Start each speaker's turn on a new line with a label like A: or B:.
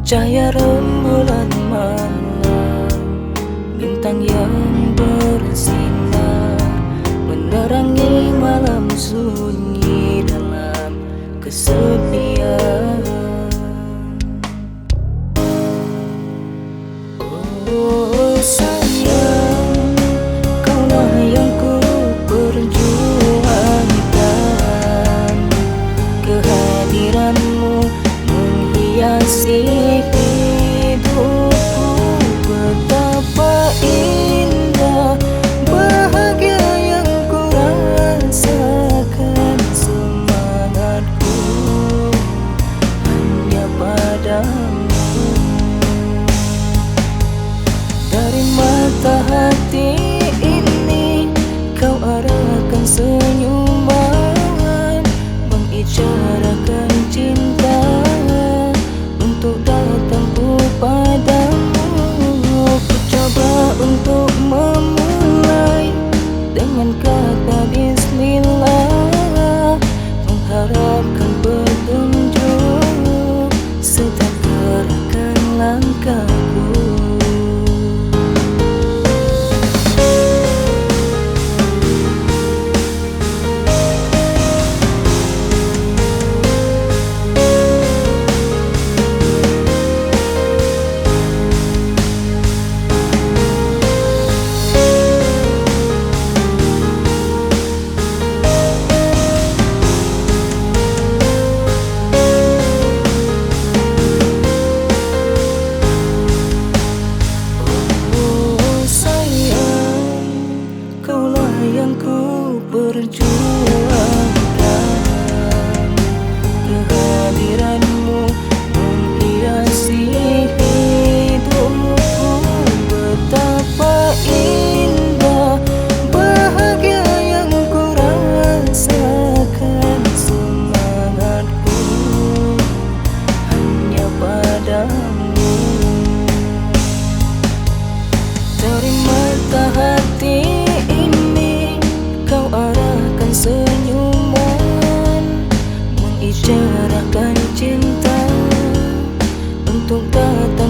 A: Cahaya rembulan malam, bintang yang bersinar menerangi malam sunyi dalam kesepian. Oh sayang, kaulah yang ku perjuangkan. Kehadiranmu menghiasi hidupku. Betapa indah bahagia yang ku rasakan. Semangatku hanya padamu. Dari mata hati ini kau arahkan senyuman, mengisyaratkan cinta untuk datangku padamu. Ku coba untuk memulai dengan kata bismillah, mengharapkan petunjuk setiap gerakan langkahku. Yang ku perjuangkan, kehadiranmu menghiasi hidupku. Betapa indah bahagia yang ku rasakan. Semangatku hanya padamu. Dari mata hati arahkan senyuman, mengisyaratkan cinta untuk datang